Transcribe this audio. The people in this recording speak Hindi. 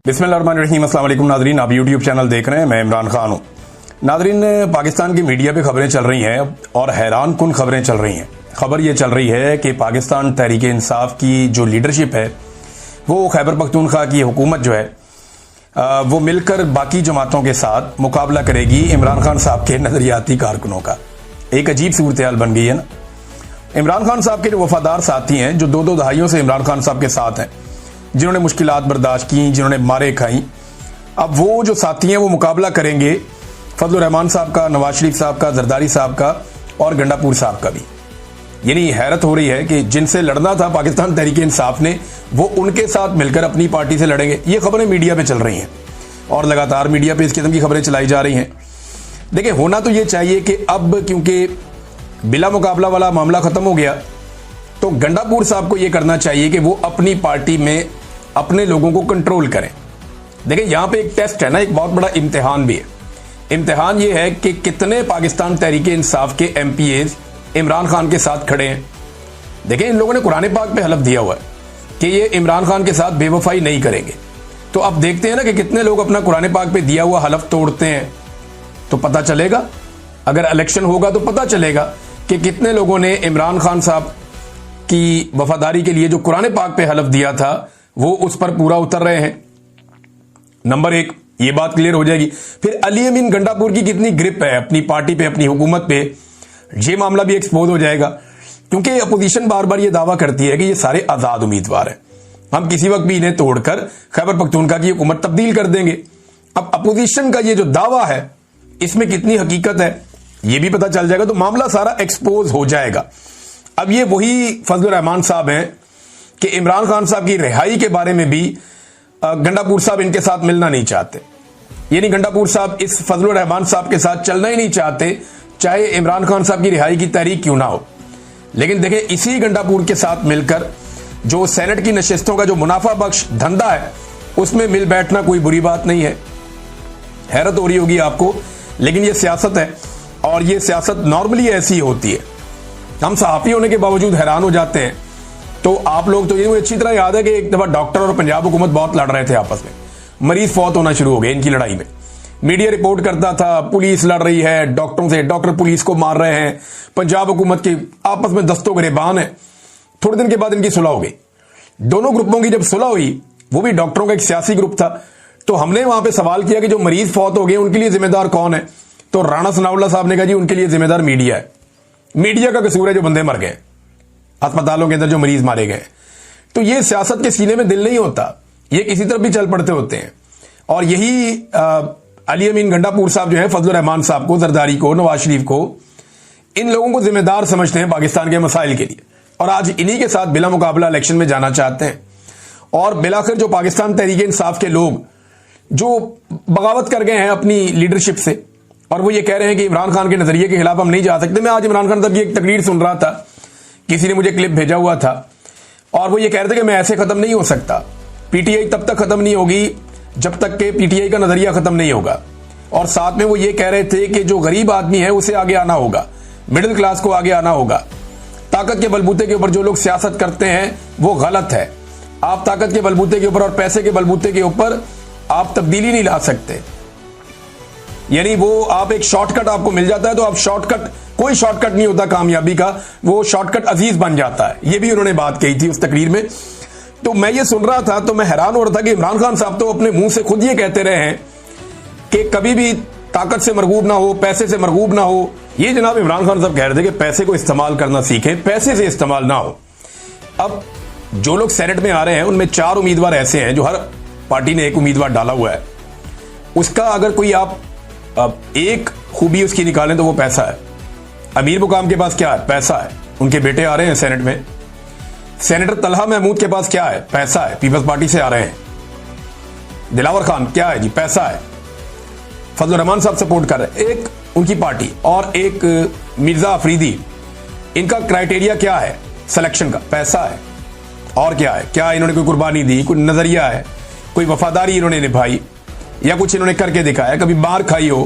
बिस्मिल्लाहिर्रहमानिर्रहीम। अस्सलाम वालेकुम नाजरीन, आप यूट्यूब चैनल देख रहे हैं, मैं इमरान खान हूं। नाजरीन, पाकिस्तान की मीडिया पे खबरें चल रही हैं और हैरान कुन खबरें चल रही हैं। खबर ये चल रही है कि पाकिस्तान तहरीक इंसाफ की जो लीडरशिप है वो खैबर पख्तूनख्वा की हुकूमत जो है वो मिलकर बाकी जमातों के साथ मुकाबला करेगी इमरान खान साहब के नजरियाती कारकुनों का। एक अजीब सूरत हाल बन गई है ना। इमरान खान साहब के जो वफादार साथी हैं, जो दो दहाइयों से इमरान खान साहब के साथ हैं, जिन्होंने मुश्किलात बर्दाश्त की, जिन्होंने मारे खाई, अब वो जो साथी हैं वो मुकाबला करेंगे फजल रहमान साहब का, नवाज शरीफ साहब का, जरदारी साहब का और गंडापुर साहब का भी। यानी हैरत हो रही है कि जिनसे लड़ना था पाकिस्तान तहरीक इंसाफ ने, वो उनके साथ मिलकर अपनी पार्टी से लड़ेंगे। ये खबरें मीडिया पे चल रही हैं और लगातार मीडिया पे इस किस्म की खबरें चलाई जा रही हैं। देखिए, होना तो ये चाहिए कि अब क्योंकि बिला मुकाबला वाला मामला खत्म हो गया, तो गंडापुर साहब को यह करना चाहिए कि वो अपनी पार्टी में अपने लोगों को कंट्रोल करें। देखिए, यहां पे एक टेस्ट है ना, एक बहुत बड़ा इम्तिहान भी है। इम्तिहान ये है कि कितने पाकिस्तान तहरीक इंसाफ के एमपीएज इमरान खान के साथ खड़े हैं। देखिए, इन लोगों ने कुरान पाक पे हलफ दिया हुआ है कि ये इमरान खान के साथ बेवफाई नहीं करेंगे। तो अब देखते हैं ना कि कितने लोग अपना कुरान पाक पे दिया हुआ हलफ तोड़ते हैं, तो पता चलेगा। अगर इलेक्शन होगा तो पता चलेगा कि कितने लोगों ने इमरान खान साहब की वफादारी के लिए जो कुरान पाक पे हलफ दिया था वो उस पर पूरा उतर रहे हैं। नंबर एक, ये बात क्लियर हो जाएगी। फिर अली अमीन गंडापुर की कितनी ग्रिप है अपनी पार्टी पे, अपनी हुकूमत पे, ये मामला भी एक्सपोज हो जाएगा। क्योंकि अपोजिशन बार बार ये दावा करती है कि ये सारे आजाद उम्मीदवार हैं, हम किसी वक्त भी इन्हें तोड़कर खैबर पख्तूनख्वा की हुकूमत तब्दील कर देंगे। अब अपोजिशन का ये जो दावा है, इसमें कितनी हकीकत है ये भी पता चल जाएगा, तो मामला सारा एक्सपोज हो जाएगा। अब ये वही फजल रहमान साहब हैं कि इमरान खान साहब की रिहाई के बारे में भी गंडापुर साहब इनके साथ मिलना नहीं चाहते। यानी गंडापुर साहब इस फजल रहमान साहब के साथ चलना ही नहीं चाहते, चाहे इमरान खान साहब की रिहाई की तहरीक क्यों ना हो। लेकिन देखिए, इसी गंडापुर के साथ मिलकर जो सेनेट की नशिस्तों का जो मुनाफा बख्श धंधा है, उसमें मिल बैठना कोई बुरी बात नहीं है। हैरत हो रही होगी आपको, लेकिन ये सियासत है और ये सियासत नॉर्मली ऐसी होती है। हम सहाफी होने के बावजूद हैरान हो जाते हैं। तो आप लोग तो ये मुझे अच्छी तरह याद है कि एक दफा डॉक्टर और पंजाब हुकूमत बहुत लड़ रहे थे आपस में, मरीज फौत होना शुरू हो गए इनकी लड़ाई में। मीडिया रिपोर्ट करता था पुलिस लड़ रही है डॉक्टरों से, डॉक्टर पुलिस को मार रहे हैं, पंजाब हुकूमत की आपस में दस्तों गिरेबान है। थोड़े दिन के बाद इनकी सुलह हो गई। दोनों ग्रुपों की जब सुलह हुई, वो भी डॉक्टरों का एक सियासी ग्रुप था, तो हमने वहां पर सवाल किया कि जो मरीज फौत हो गए उनके लिए जिम्मेदार कौन है। तो राणा सनाउल्लाह साहब ने कहा जी उनके लिए जिम्मेदार मीडिया है, मीडिया का कसूर है जो बंदे मर गए अस्पतालों के अंदर, जो मरीज मारे गए। तो ये सियासत के सीने में दिल नहीं होता, ये किसी तरफ भी चल पड़ते होते हैं। और यही अली अमीन गंडापुर साहब जो है फजल रहमान साहब को, जरदारी को, नवाज शरीफ को, इन लोगों को जिम्मेदार समझते हैं पाकिस्तान के मसाइल के लिए, और आज इन्हीं के साथ बिला मुकाबला इलेक्शन में जाना चाहते हैं। और बिलाखिर जो पाकिस्तान तहरीक इंसाफ के लोग जो बगावत कर गए हैं अपनी लीडरशिप से, और वो ये कह रहे हैं कि इमरान खान के नजरिए के खिलाफ हम नहीं जा सकते। मैं आज इमरान खान साहब की एक तकरीर सुन रहा था, किसी ने मुझे क्लिप भेजा हुआ था, और वो ये कह रहे थे कि मैं ऐसे खत्म नहीं हो सकता, पीटीआई तब तक खत्म नहीं होगी जब तक के पीटीआई का नजरिया खत्म नहीं होगा। और साथ में वो ये कह रहे थे कि जो गरीब आदमी है उसे आगे आना होगा, मिडिल क्लास को आगे आना होगा। ताकत के बलबूते के ऊपर जो लोग सियासत करते हैं वो गलत है। आप ताकत के बलबूते के ऊपर और पैसे के बलबूते के ऊपर आप तब्दीली नहीं ला सकते। यानी वो आप एक शॉर्टकट आपको मिल जाता है, तो आप शॉर्टकट, कोई शॉर्टकट नहीं होता कामयाबी का, वो शॉर्टकट अजीज बन जाता है। ये भी उन्होंने बात कही थी उस तकरीर में। तो मैं ये सुन रहा था तो मैं हैरान हो रहा था कि इमरान खान साहब तो अपने मुंह से खुद ये कहते रहे हैं कि कभी भी ताकत से मरगूब ना हो, पैसे से मरगूब ना हो। ये जनाब इमरान खान साहब कह रहे थे कि पैसे को इस्तेमाल करना सीखें, पैसे से इस्तेमाल ना हो। अब जो लोग सेनेट में आ रहे हैं उनमें 4 उम्मीदवार ऐसे हैं जो हर पार्टी ने एक उम्मीदवार डाला हुआ है। उसका अगर कोई आप एक खूबी उसकी निकालें तो वो पैसा है। अमीर मुकाम के पास क्या है? पैसा है। उनके बेटे आ रहे हैं सेनेट में। सेनेटर तलहा महमूद के पास क्या है? पैसा है, पीपल्स पार्टी से आ रहे हैं। दिलावर खान क्या है जी? पैसा है। फजल रहमान साहब सपोर्ट कर रहे हैं, एक उनकी पार्टी, और एक मिर्जा अफरीदी। इनका क्राइटेरिया क्या है सिलेक्शन का? पैसा है। और क्या है? क्या इन्होंने कोई कुर्बानी दी, कोई नजरिया है, कोई वफादारी इन्होंने निभाई, या कुछ इन्होंने करके दिखाया, कभी मार खाई हो,